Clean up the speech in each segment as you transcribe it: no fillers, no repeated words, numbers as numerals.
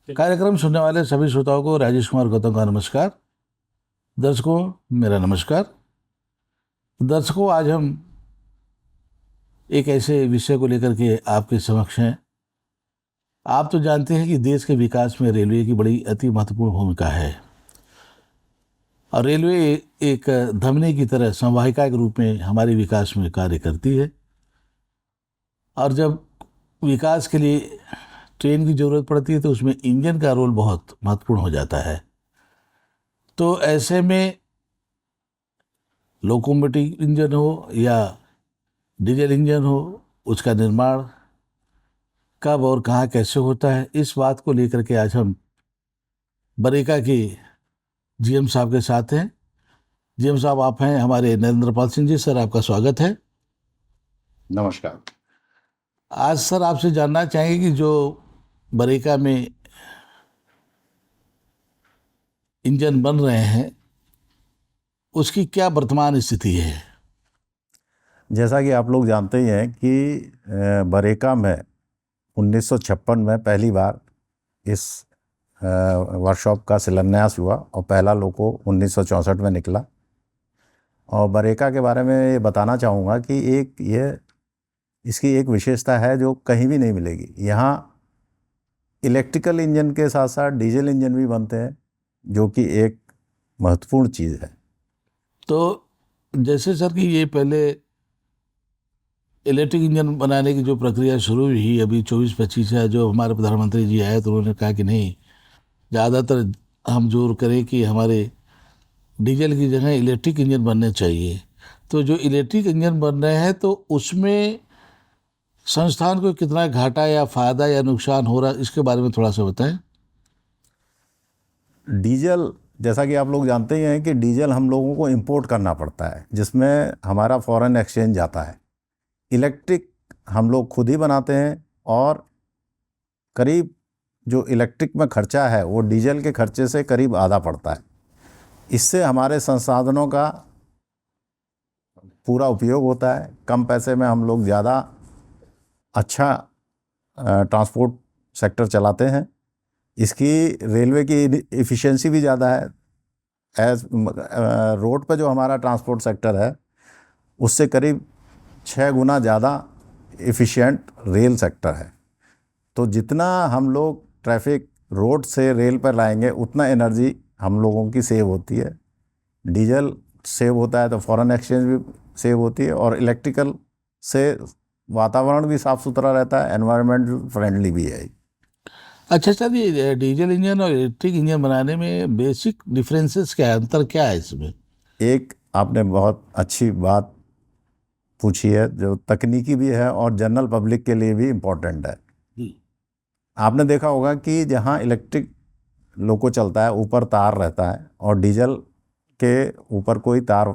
कार्यक्रम सुनने वाले सभी श्रोताओं को राजेश कुमार गौतम का नमस्कार। दर्शकों, मेरा नमस्कार। दर्शकों, आज हम एक ऐसे विषय को लेकर के आपके समक्ष हैं। आप तो जानते हैं कि देश के विकास में रेलवे की बड़ी अति महत्वपूर्ण भूमिका है और रेलवे एक धमनी की तरह संवाहिका के रूप में हमारे विकास में कार्य करती है। और जब विकास के लिए ट्रेन की ज़रूरत पड़ती है तो उसमें इंजन का रोल बहुत महत्वपूर्ण हो जाता है। तो ऐसे में लोकोमोटिव इंजन हो या डीजल इंजन हो, उसका निर्माण कब और कहाँ कैसे होता है, इस बात को लेकर के आज हम बरेका के जीएम साहब के साथ हैं। जीएम साहब, आप हैं हमारे नरेंद्रपाल सिंह जी। सर, आपका स्वागत है। नमस्कार। आज सर आपसे जानना चाहेंगे कि जो बरेका में इंजन बन रहे हैं उसकी क्या वर्तमान स्थिति है। जैसा कि आप लोग जानते ही हैं कि बरेका में 1956 में पहली बार इस वर्कशॉप का शिलान्यास हुआ और पहला लोको 1964 में निकला। और बरेका के बारे में ये बताना चाहूँगा कि इसकी एक विशेषता है जो कहीं भी नहीं मिलेगी। यहाँ इलेक्ट्रिकल इंजन के साथ साथ डीजल इंजन भी बनते हैं, जो कि एक महत्वपूर्ण चीज़ है। तो जैसे सर कि ये पहले इलेक्ट्रिक इंजन बनाने की जो प्रक्रिया शुरू हुई अभी 24-25 है, जो हमारे प्रधानमंत्री जी आए तो उन्होंने कहा कि नहीं, ज़्यादातर हम जोर करें कि हमारे डीजल की जगह इलेक्ट्रिक इंजन बनने चाहिए। तो जो इलेक्ट्रिक इंजन बन रहे हैं तो उसमें संस्थान को कितना घाटा या फ़ायदा या नुकसान हो रहा है, इसके बारे में थोड़ा सा बताएं। डीजल, जैसा कि आप लोग जानते ही हैं कि डीजल हम लोगों को इंपोर्ट करना पड़ता है, जिसमें हमारा फॉरेन एक्सचेंज जाता है। इलेक्ट्रिक हम लोग खुद ही बनाते हैं और करीब जो इलेक्ट्रिक में खर्चा है वो डीजल के खर्चे से करीब आधा पड़ता है। इससे हमारे संसाधनों का पूरा उपयोग होता है। कम पैसे में हम लोग ज़्यादा अच्छा ट्रांसपोर्ट सेक्टर चलाते हैं। इसकी रेलवे की इफ़िशियंसी भी ज़्यादा है। रोड पर जो हमारा ट्रांसपोर्ट सेक्टर है उससे करीब 6 गुना ज़्यादा एफिशिएंट रेल सेक्टर है। तो जितना हम लोग ट्रैफिक रोड से रेल पर लाएंगे उतना एनर्जी हम लोगों की सेव होती है। डीजल सेव होता है तो फॉरेन एक्सचेंज भी सेव होती है, और इलेक्ट्रिकल से वातावरण भी साफ़ सुथरा रहता है, एनवायरमेंटल फ्रेंडली भी है। अच्छा सर, ये डीजल इंजन और इलेक्ट्रिक इंजन बनाने में बेसिक डिफरेंसेस क्या है, अंतर क्या है इसमें? एक आपने बहुत अच्छी बात पूछी है जो तकनीकी भी है और जनरल पब्लिक के लिए भी इम्पोर्टेंट है। आपने देखा होगा कि जहाँ इलेक्ट्रिक लोको चलता है ऊपर तार रहता है और डीजल के ऊपर कोई तार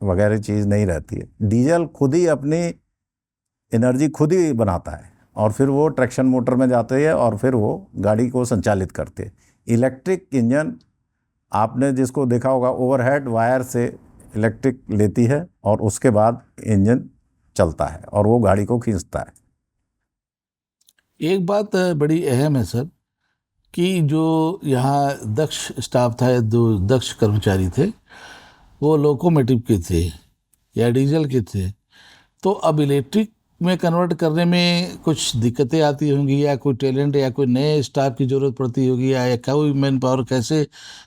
वगैरह चीज़ नहीं रहती है। डीजल खुद ही अपनी एनर्जी खुद ही बनाता है और फिर वो ट्रैक्शन मोटर में जाते हैं और फिर वो गाड़ी को संचालित करते हैं। इलेक्ट्रिक इंजन आपने जिसको देखा होगा, ओवरहेड वायर से इलेक्ट्रिक लेती है और उसके बाद इंजन चलता है और वो गाड़ी को खींचता है। एक बात बड़ी अहम है सर कि जो यहाँ दक्ष स्टाफ था, दो दक्ष कर्मचारी थे, वो लोकोमोटिव के थे या डीजल के थे। तो अब इलेक्ट्रिक में कन्वर्ट करने में कुछ दिक्कतें आती होंगी या कोई टैलेंट या कोई नए स्टाफ की ज़रूरत पड़ती होगी या कोई मैन पावर, कैसे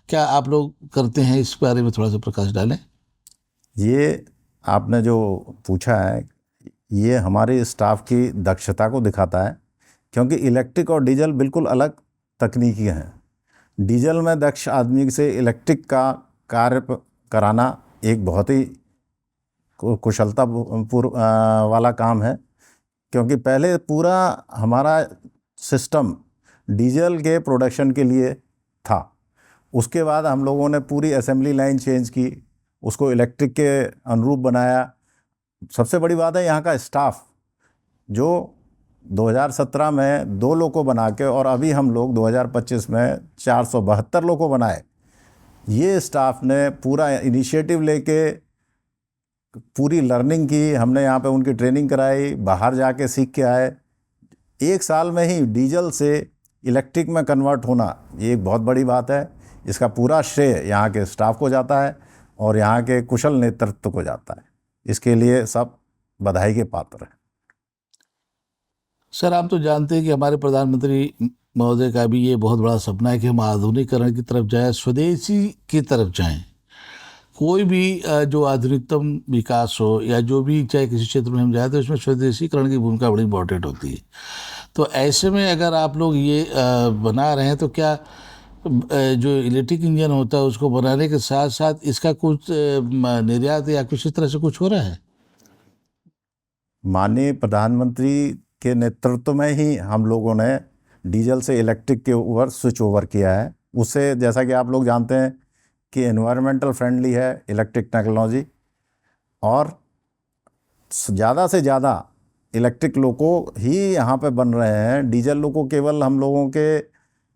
क्या आप लोग करते हैं, इस बारे में थोड़ा सा प्रकाश डालें। ये आपने जो पूछा है ये हमारे स्टाफ की दक्षता को दिखाता है, क्योंकि इलेक्ट्रिक और डीजल बिल्कुल अलग तकनीकी हैं। डीजल में दक्ष आदमी से इलेक्ट्रिक का कार्य कराना एक बहुत ही कुशलता वाला काम है, क्योंकि पहले पूरा हमारा सिस्टम डीजल के प्रोडक्शन के लिए था। उसके बाद हम लोगों ने पूरी असेंबली लाइन चेंज की, उसको इलेक्ट्रिक के अनुरूप बनाया। सबसे बड़ी बात है यहाँ का स्टाफ, जो 2017 में 2 लोको बना के और अभी हम लोग 2025 में 472 लोको बनाए। ये स्टाफ ने पूरा इनिशिएटिव लेके पूरी लर्निंग की। हमने यहाँ पे उनकी ट्रेनिंग कराई, बाहर जाके सीख के आए। 1 साल में ही डीजल से इलेक्ट्रिक में कन्वर्ट होना ये एक बहुत बड़ी बात है। इसका पूरा श्रेय यहाँ के स्टाफ को जाता है और यहाँ के कुशल नेतृत्व को जाता है। इसके लिए सब बधाई के पात्र हैं। सर, आप तो जानते हैं कि हमारे प्रधानमंत्री महोदय का भी ये बहुत बड़ा सपना है कि हम आधुनिकीकरण की तरफ जाएं, स्वदेशी की तरफ जाएं। कोई भी जो आधुनिकतम विकास हो या जो भी, चाहे किसी क्षेत्र में हम जाए, तो इसमें स्वदेशीकरण की भूमिका बड़ी इंपॉर्टेंट होती है। तो ऐसे में अगर आप लोग ये बना रहे हैं, तो क्या जो इलेक्ट्रिक इंजन होता है उसको बनाने के साथ साथ इसका कुछ निर्यात या कुछ इस तरह से कुछ हो रहा है? माननीय प्रधानमंत्री के नेतृत्व में ही हम लोगों ने डीजल से इलेक्ट्रिक के ऊपर स्विच ओवर किया है। उससे जैसा कि आप लोग जानते हैं कि एनवायरमेंटल फ्रेंडली है इलेक्ट्रिक टेक्नोलॉजी, और ज़्यादा से ज़्यादा इलेक्ट्रिक लोको ही यहाँ पे बन रहे हैं। डीजल लोको केवल हम लोगों के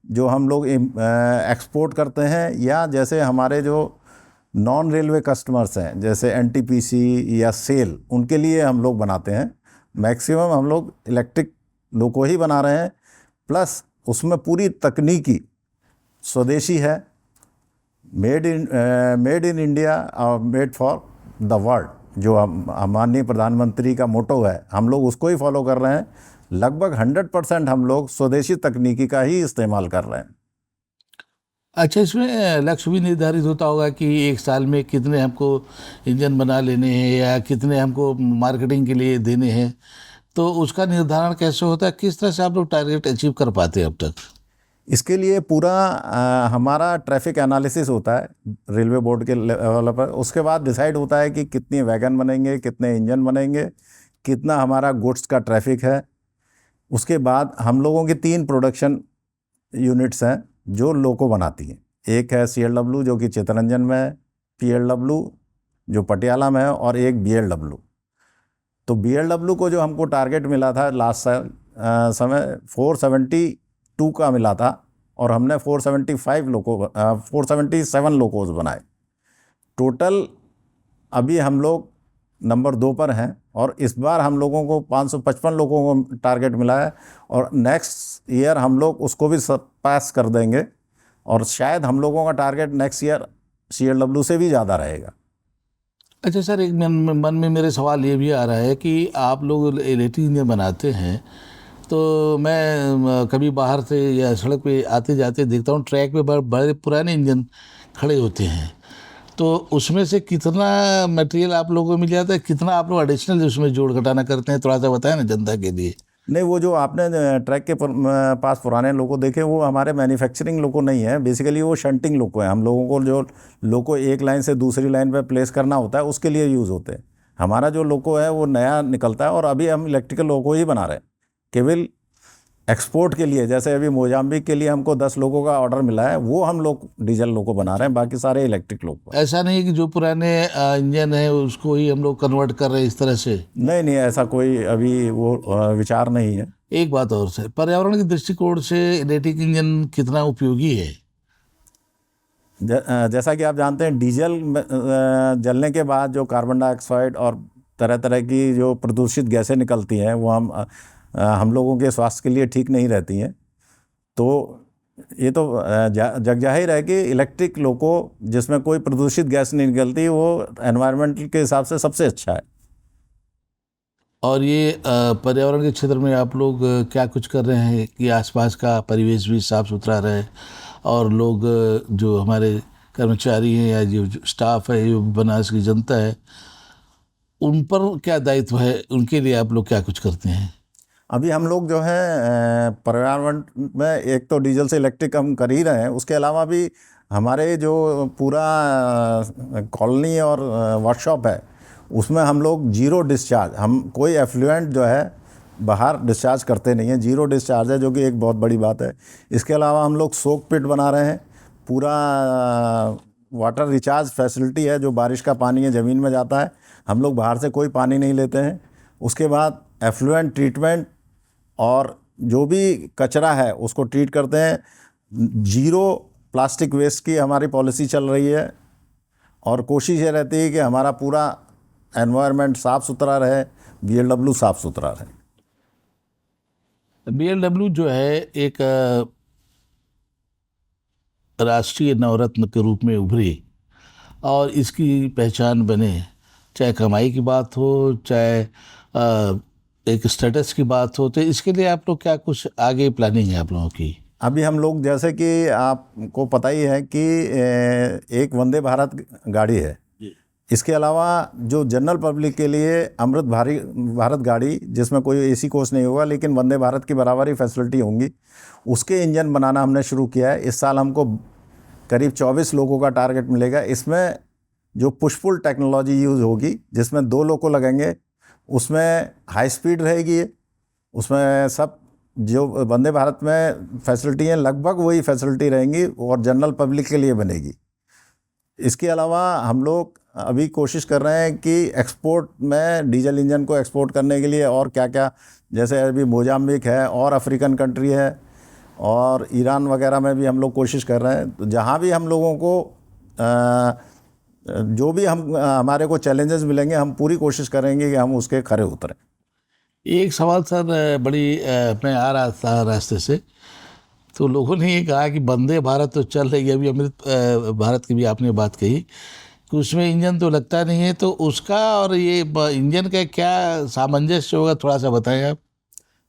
जो हम लोग एक्सपोर्ट करते हैं, या जैसे हमारे जो नॉन रेलवे कस्टमर्स हैं जैसे एनटीपीसी या सेल, उनके लिए हम लोग बनाते हैं। मैक्सिमम हम लोग इलेक्ट्रिक लोको ही बना रहे हैं, प्लस उसमें पूरी तकनीकी स्वदेशी है, मेड इन इंडिया और मेड फॉर द वर्ल्ड, जो माननीय प्रधानमंत्री का मोटो है, हम लोग उसको ही फॉलो कर रहे हैं। लगभग 100% हम लोग स्वदेशी तकनीकी का ही इस्तेमाल कर रहे हैं। अच्छा, इसमें लक्ष्य भी निर्धारित होता होगा कि एक साल में कितने हमको इंजन बना लेने हैं या कितने हमको मार्केटिंग के लिए देने हैं, तो उसका निर्धारण कैसे होता है? किस तरह से आप लोग टारगेट अचीव कर पाते हैं अब तक? इसके लिए पूरा हमारा ट्रैफिक एनालिसिस होता है रेलवे बोर्ड के लेवल पर। उसके बाद डिसाइड होता है कि कितने वैगन बनेंगे, कितने इंजन बनेंगे, कितना हमारा गुड्स का ट्रैफिक है। उसके बाद हम लोगों की 3 प्रोडक्शन यूनिट्स हैं जो लोको बनाती हैं। एक है CLW जो कि चितरंजन में है, PLW जो पटियाला में है, और एक BLW। तो BLW को जो हमको टारगेट मिला था लास्ट साल समय 472 का मिला था, और हमने 477 लोकोज बनाए। टोटल अभी हम लोग नंबर 2 पर हैं, और इस बार हम लोगों को 555 लोगों को टारगेट मिला है, और नेक्स्ट ईयर हम लोग उसको भी पास कर देंगे, और शायद हम लोगों का टारगेट नेक्स्ट ईयर CLW से भी ज़्यादा रहेगा। अच्छा सर, एक मन में मेरे सवाल ये भी आ रहा है कि आप लोग इलेक्ट्रिक इंजन बनाते हैं, तो मैं कभी बाहर से या सड़क पे आते जाते देखता हूँ ट्रैक पे बड़े पुराने इंजन खड़े होते हैं, तो उसमें से कितना मटेरियल आप लोगों को मिल जाता है, कितना आप लोग एडिशनल उसमें जोड़ घटाना करते हैं? थोड़ा सा बताएं ना जनता के लिए। नहीं, वो जो आपने ट्रैक के पास पुराने लोको देखे, वो हमारे मैन्युफैक्चरिंग लोको नहीं है। बेसिकली वो शंटिंग लोको है। हम लोगों को जो लोको एक लाइन से दूसरी लाइन पर प्लेस करना होता है उसके लिए यूज़ होते हैं। हमारा जो लोको है वो नया निकलता है, और अभी हम इलेक्ट्रिकल लोको ही बना रहे हैं केवल एक्सपोर्ट के लिए। जैसे अभी मोजाम्बिक के लिए हमको 10 लोगों का ऑर्डर मिला है, वो हम लोग डीजल लोको बना रहे हैं, बाकी सारे इलेक्ट्रिक लोको। ऐसा नहीं है कि जो पुराने इंजन है उसको ही हम लोग कन्वर्ट कर रहे हैं इस तरह से? नहीं नहीं, ऐसा कोई अभी वो विचार नहीं है। एक बात और सर, पर्यावरण के दृष्टिकोण से इलेक्ट्रिक इंजन कितना उपयोगी है? जैसा कि आप जानते हैं, डीजल जलने के बाद जो कार्बन डाइऑक्साइड और तरह तरह की जो प्रदूषित गैसें निकलती हैं, वो हम लोगों के स्वास्थ्य के लिए ठीक नहीं रहती हैं। तो ये तो जग जाहिर है कि इलेक्ट्रिक लोको जिसमें कोई प्रदूषित गैस नहीं निकलती, वो एनवायरनमेंट के हिसाब से सबसे अच्छा है। और ये पर्यावरण के क्षेत्र में आप लोग क्या कुछ कर रहे हैं कि आसपास का परिवेश भी साफ सुथरा रहे, और लोग जो हमारे कर्मचारी हैं या जो स्टाफ है, जो बनारस की जनता है, उन पर क्या दायित्व है? उनके लिए आप लोग क्या कुछ करते हैं? अभी हम लोग जो है पर्यावरण में एक तो डीजल से इलेक्ट्रिक हम कर ही रहे हैं, उसके अलावा भी हमारे जो पूरा कॉलोनी और वर्कशॉप है उसमें हम लोग जीरो डिस्चार्ज, हम कोई एफ्लुएंट जो है बाहर डिस्चार्ज करते नहीं हैं, जीरो डिस्चार्ज है, जो कि एक बहुत बड़ी बात है। इसके अलावा हम लोग सोक पिट बना रहे हैं, पूरा वाटर रिचार्ज फैसिलिटी है, जो बारिश का पानी है ज़मीन में जाता है, हम लोग बाहर से कोई पानी नहीं लेते हैं। उसके बाद एफ्लुएंट ट्रीटमेंट, और जो भी कचरा है उसको ट्रीट करते हैं। जीरो प्लास्टिक वेस्ट की हमारी पॉलिसी चल रही है, और कोशिश ये रहती है कि हमारा पूरा एनवायरनमेंट साफ़ सुथरा रहे, BLW साफ़ सुथरा रहे। BMW जो है एक राष्ट्रीय नवरत्न के रूप में उभरी और इसकी पहचान बने, चाहे कमाई की बात हो, चाहे एक स्टेटस की बात हो, तो इसके लिए आप लोग क्या कुछ आगे प्लानिंग है आप लोगों की? अभी हम लोग, जैसे कि आपको पता ही है कि एक वंदे भारत गाड़ी है। इसके अलावा जो जनरल पब्लिक के लिए अमृत भारत गाड़ी, जिसमें कोई एसी कोच नहीं होगा लेकिन वंदे भारत की बराबर ही फैसिलिटी होंगी, उसके इंजन बनाना हमने शुरू किया है। इस साल हमको करीब 24 लोगों का टारगेट मिलेगा। इसमें जो पुश पुल टेक्नोलॉजी यूज़ होगी, जिसमें 2 लोको लगेंगे, उसमें हाई स्पीड रहेगी, उसमें सब जो वंदे भारत में फैसिलिटी हैं लगभग वही फैसिलिटी रहेंगी और जनरल पब्लिक के लिए बनेगी। इसके अलावा हम लोग अभी कोशिश कर रहे हैं कि एक्सपोर्ट में डीजल इंजन को एक्सपोर्ट करने के लिए और क्या क्या, जैसे अभी मोजाम्बिक है और अफ्रीकन कंट्री है और ईरान वगैरह में भी हम लोग कोशिश कर रहे हैं। तो जहाँ भी हम लोगों को जो भी हमारे को चैलेंजेस मिलेंगे, हम पूरी कोशिश करेंगे कि हम उसके खरे उतरें। एक सवाल सर, मैं आ रहा था रास्ते से, तो लोगों ने ये कहा कि वंदे भारत तो चल रही है, अभी अमृत भारत की भी आपने बात कही कि उसमें इंजन तो लगता नहीं है, तो उसका और ये इंजन का क्या सामंजस्य होगा, थोड़ा सा बताएं आप।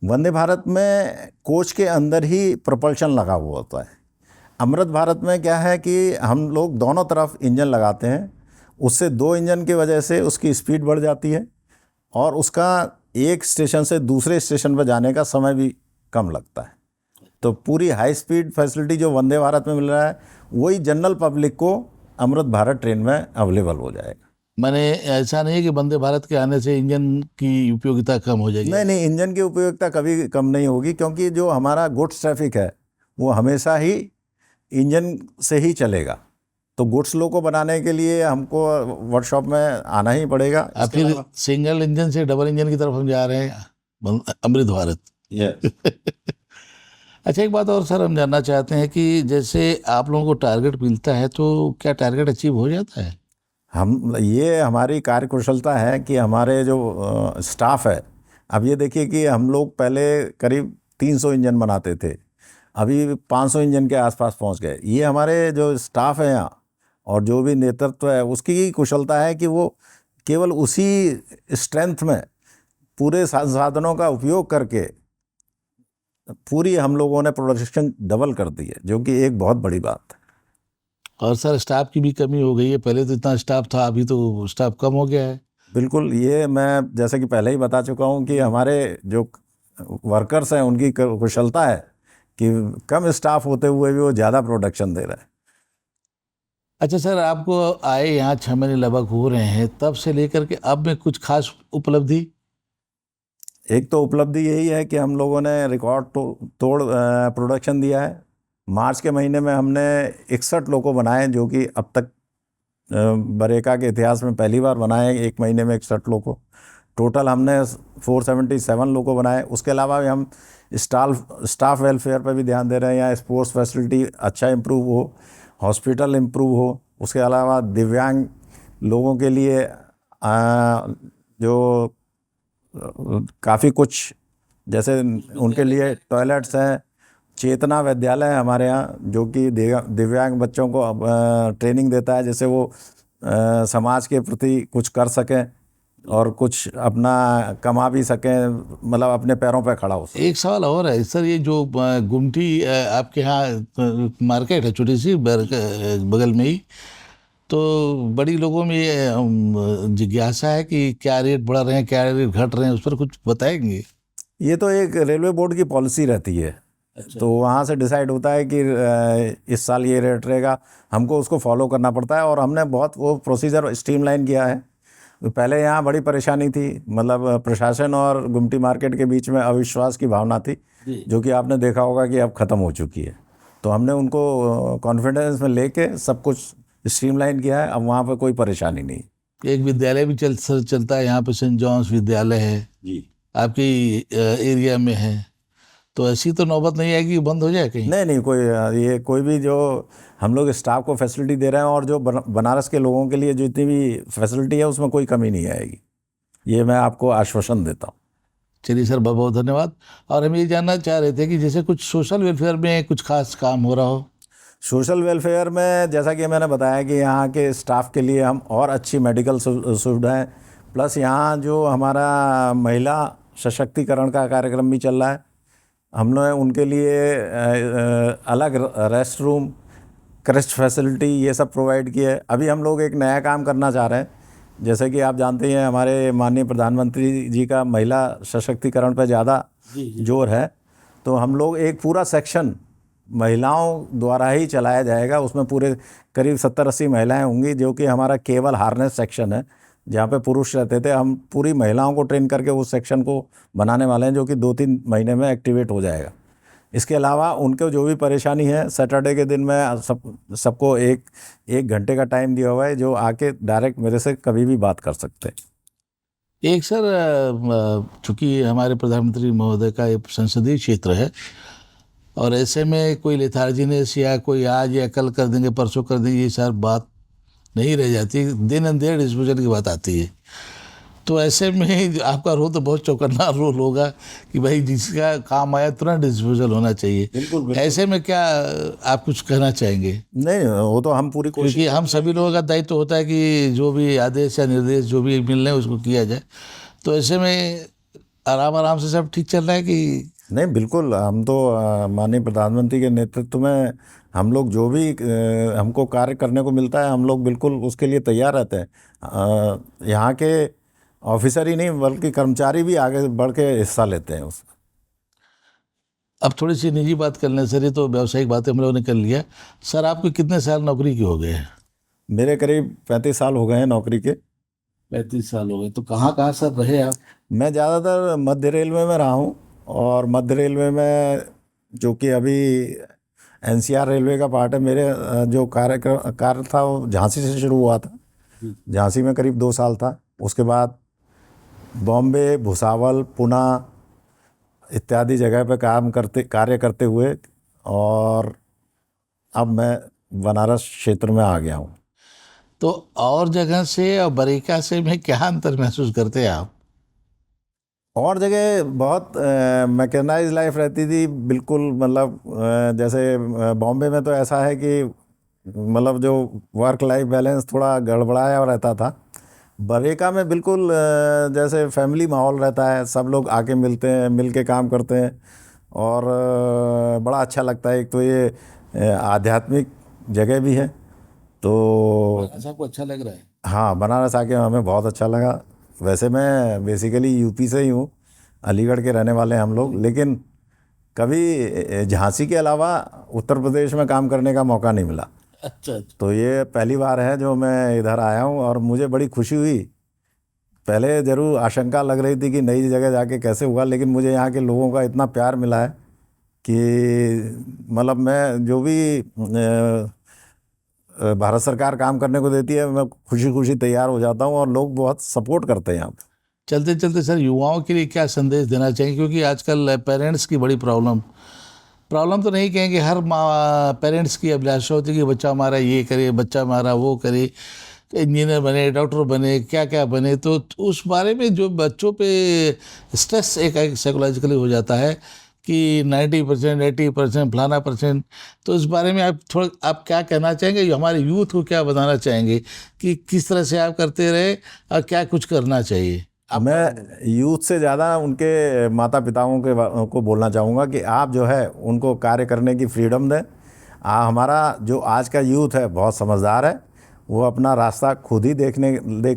वंदे भारत में कोच के अंदर ही propulsion लगा हुआ होता है। अमृत भारत में क्या है कि हम लोग दोनों तरफ इंजन लगाते हैं, उससे 2 इंजन की वजह से उसकी स्पीड बढ़ जाती है और उसका एक स्टेशन से दूसरे स्टेशन पर जाने का समय भी कम लगता है। तो पूरी हाई स्पीड फैसिलिटी जो वंदे भारत में मिल रहा है, वही जनरल पब्लिक को अमृत भारत ट्रेन में अवेलेबल हो जाएगा। मैंने ऐसा नहीं है कि वंदे भारत के आने से इंजन की उपयोगिता कम हो जाएगी। नहीं नहीं, इंजन की उपयोगिता कभी कम नहीं होगी, क्योंकि जो हमारा गुड्स ट्रैफिक है वो हमेशा ही इंजन से ही चलेगा। तो गुड्स लो को बनाने के लिए हमको वर्कशॉप में आना ही पड़ेगा। अब फिर सिंगल इंजन से डबल इंजन की तरफ हम जा रहे हैं, अमृत भारत। अच्छा, एक बात और सर हम जानना चाहते हैं कि जैसे आप लोगों को टारगेट मिलता है, तो क्या टारगेट अचीव हो जाता है? ये हमारी कार्यकुशलता है कि हमारे जो स्टाफ है, अब ये देखिए कि हम लोग पहले करीब 300 इंजन बनाते थे, अभी 500 इंजन के आसपास पहुंच गए। ये हमारे जो स्टाफ है यहाँ और जो भी नेतृत्व है, उसकी कुशलता है कि वो केवल उसी स्ट्रेंथ में पूरे संसाधनों का उपयोग करके पूरी हम लोगों ने प्रोडक्शन डबल कर दी है, जो कि एक बहुत बड़ी बात है। और सर स्टाफ की भी कमी हो गई है, पहले तो इतना स्टाफ था, अभी तो स्टाफ कम हो गया है। बिल्कुल, ये मैं जैसे कि पहले ही बता चुका हूँ कि हमारे जो वर्कर्स हैं उनकी कुशलता है कि कम स्टाफ होते हुए भी वो ज़्यादा प्रोडक्शन दे रहे हैं। अच्छा सर, आपको आए यहाँ 6 महीने लगभग हो रहे हैं, तब से लेकर के अब में कुछ खास उपलब्धि? एक तो उपलब्धि यही है कि हम लोगों ने रिकॉर्ड तोड़ प्रोडक्शन दिया है। मार्च के महीने में हमने 61 लोको बनाए, जो कि अब तक बरेका के इतिहास में पहली बार बनाए एक महीने में 61 लोको। टोटल हमने 477 लोको बनाए। उसके अलावा भी हम स्टाफ वेलफेयर पर भी ध्यान दे रहे हैं, यहाँ स्पोर्ट्स फैसिलिटी अच्छा इम्प्रूव हो, हॉस्पिटल इम्प्रूव हो। उसके अलावा दिव्यांग लोगों के लिए जो काफ़ी कुछ, जैसे उनके लिए टॉयलेट्स हैं, चेतना विद्यालय है हमारे यहाँ, जो कि दिव्यांग बच्चों को ट्रेनिंग देता है, जैसे वो समाज के प्रति कुछ कर सकें और कुछ अपना कमा भी सकें, मतलब अपने पैरों पर खड़ा हो सकें। एक सवाल और है सर, ये जो गुमटी आपके यहाँ मार्केट है छोटी सी बगल में ही, तो बड़ी लोगों में ये जिज्ञासा है कि क्या रेट बढ़ रहे हैं, क्या रेट घट रहे हैं, उस पर कुछ बताएंगे? ये तो एक रेलवे बोर्ड की पॉलिसी रहती है। अच्छा। तो वहाँ से डिसाइड होता है कि इस साल ये रेट रहेगा, हमको उसको फॉलो करना पड़ता है। और हमने बहुत वो प्रोसीजर स्ट्रीमलाइन किया है। पहले यहाँ बड़ी परेशानी थी, मतलब प्रशासन और गुमटी मार्केट के बीच में अविश्वास की भावना थी, जो कि आपने देखा होगा कि अब ख़त्म हो चुकी है। तो हमने उनको कॉन्फिडेंस में लेके सब कुछ स्ट्रीमलाइन किया है, अब वहाँ पर कोई परेशानी नहीं। एक विद्यालय भी चलता है यहाँ पे, सेंट जॉन्स विद्यालय है जी, आपकी एरिया में है, तो ऐसी तो नौबत नहीं आएगी बंद हो जाए कहीं? नहीं नहीं, कोई भी जो हम लोग स्टाफ को फैसिलिटी दे रहे हैं और जो बनारस के लोगों के लिए जितनी भी फैसिलिटी है, उसमें कोई कमी नहीं आएगी, ये मैं आपको आश्वासन देता हूँ। चलिए सर, बहुत बहुत धन्यवाद। और हम ये जानना चाह रहे थे कि जैसे कुछ सोशल वेलफेयर में कुछ खास काम हो रहा हो। सोशल वेलफेयर में जैसा कि मैंने बताया कि यहाँ के स्टाफ के लिए हम और अच्छी मेडिकल सुविधाएं, प्लस यहाँ जो हमारा महिला सशक्तिकरण का कार्यक्रम भी चल रहा है, हमने उनके लिए अलग रेस्ट रूम, क्रेस्ट फैसिलिटी ये सब प्रोवाइड किया है। अभी हम लोग एक नया काम करना चाह रहे हैं, जैसे कि आप जानते हैं हमारे माननीय प्रधानमंत्री जी का महिला सशक्तिकरण पर ज़्यादा जोर है, तो हम लोग एक पूरा सेक्शन महिलाओं द्वारा ही चलाया जाएगा। उसमें पूरे करीब 70-80 महिलाएं होंगी, जो कि हमारा केवल हार्नेस सेक्शन है, जहाँ पे पुरुष रहते थे। हम पूरी महिलाओं को ट्रेन करके उस सेक्शन को बनाने वाले हैं, जो कि 2-3 महीने में एक्टिवेट हो जाएगा। इसके अलावा उनको जो भी परेशानी है, सैटरडे के दिन में सबको एक घंटे का टाइम दिया हुआ है, जो आके डायरेक्ट मेरे से कभी भी बात कर सकते हैं। एक सर, चूँकि हमारे प्रधानमंत्री महोदय का एक संसदीय क्षेत्र है, और ऐसे में कोई लेथार्जीनेस या कोई आज या कल कर देंगे, परसों कर देंगे, ये सर बात नहीं रह जाती। दिन एंड देयर डिस्पोजल की बात आती है। तो ऐसे में आपका रोल तो बहुत चौकन्ना रोल होगा कि भाई जिसका काम आया तुरंत डिस्पोजल होना चाहिए। बिल्कुल। ऐसे में क्या आप कुछ कहना चाहेंगे? नहीं, वो तो हम पूरी कोशिश, क्योंकि हम सभी लोगों का दायित्व होता है कि जो भी आदेश या निर्देश जो भी मिल रहे हैं उसको किया जाए। तो ऐसे में आराम से सब ठीक चल रहा है कि नहीं? बिल्कुल, हम तो माननीय प्रधानमंत्री के नेतृत्व में हम लोग जो भी हमको कार्य करने को मिलता है, हम लोग बिल्कुल उसके लिए तैयार रहते हैं। यहाँ के ऑफिसर ही नहीं बल्कि कर्मचारी भी आगे बढ़ के हिस्सा लेते हैं उसमें। अब थोड़ी सी निजी बात कर लें सर, ये तो व्यावसायिक बातें हम लोगों ने कर लिया। सर, आपको कितने साल नौकरी के हो गए हैं? मेरे करीब 35 साल हो गए हैं नौकरी के। 35 साल हो गए। तो कहाँ सर रहे आप? मैं ज़्यादातर मध्य रेलवे में रहा हूँ, और मध्य रेलवे में जो कि अभी एनसीआर रेलवे का पार्ट है, मेरे जो कार्य था वो झांसी से शुरू हुआ था। झांसी में करीब 2 साल था। उसके बाद बॉम्बे, भुसावल, पुणे इत्यादि जगह पे कार्य करते हुए, और अब मैं बनारस क्षेत्र में आ गया हूँ। तो और जगह से और बरेका से में क्या अंतर महसूस करते हैं आप? और जगह बहुत मैकेनाइज लाइफ रहती थी, बिल्कुल। मतलब जैसे बॉम्बे में तो ऐसा है कि मतलब जो वर्क लाइफ बैलेंस थोड़ा गड़बड़ाया रहता था। बरेका में बिल्कुल जैसे फैमिली माहौल रहता है, सब लोग आके मिलते हैं, मिल के काम करते हैं, और बड़ा अच्छा लगता है। एक तो ये आध्यात्मिक जगह भी है, तो आपको अच्छा लग रहा है? हाँ, बनारस आके हमें बहुत अच्छा लगा। वैसे मैं बेसिकली यूपी से ही हूँ, अलीगढ़ के रहने वाले हैं हम लोग, लेकिन कभी झांसी के अलावा उत्तर प्रदेश में काम करने का मौका नहीं मिला। अच्छा। तो ये पहली बार है जो मैं इधर आया हूँ, और मुझे बड़ी खुशी हुई। पहले ज़रूर आशंका लग रही थी कि नई जगह जाके कैसे हुआ, लेकिन मुझे यहाँ के लोगों का इतना प्यार मिला है कि मतलब मैं जो भी भारत सरकार काम करने को देती है, मैं खुशी खुशी तैयार हो जाता हूँ, और लोग बहुत सपोर्ट करते हैं यहाँ पे। चलते चलते सर, युवाओं के लिए क्या संदेश देना चाहिए? क्योंकि आजकल पेरेंट्स की बड़ी प्रॉब्लम तो नहीं कहेंगे, हर पेरेंट्स की अभिलाषा होती है कि बच्चा हमारा ये करे, बच्चा हमारा वो करे, इंजीनियर बने, डॉक्टर बने, क्या क्या बने। तो उस बारे में जो बच्चों पे स्ट्रेस एक साइकोलॉजिकली हो जाता है कि 90%, 80%, फलाना %। तो इस बारे में आप क्या कहना चाहेंगे? हमारे यूथ को क्या बताना चाहेंगे कि किस तरह से आप करते रहे और क्या कुछ करना चाहिए? मैं यूथ से ज़्यादा उनके माता पिताओं को बोलना चाहूँगा कि आप जो है उनको कार्य करने की फ्रीडम दें। हमारा जो आज का यूथ है बहुत समझदार है, वो अपना रास्ता खुद ही देख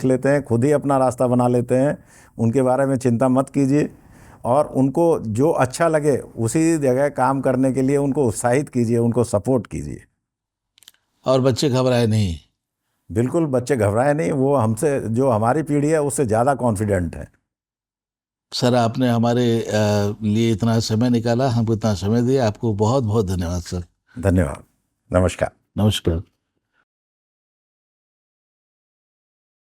लेते हैं, खुद ही अपना रास्ता बना लेते हैं। उनके बारे में चिंता मत कीजिए, और उनको जो अच्छा लगे उसी जगह काम करने के लिए उनको उत्साहित कीजिए, उनको सपोर्ट कीजिए। और बच्चे घबराए नहीं? बिल्कुल, बच्चे घबराए नहीं, वो हमसे, जो हमारी पीढ़ी है उससे ज़्यादा कॉन्फिडेंट है। सर, आपने हमारे लिए इतना समय निकाला, हमको इतना समय दिया, आपको बहुत बहुत धन्यवाद सर। धन्यवाद। नमस्कार। नमस्कार।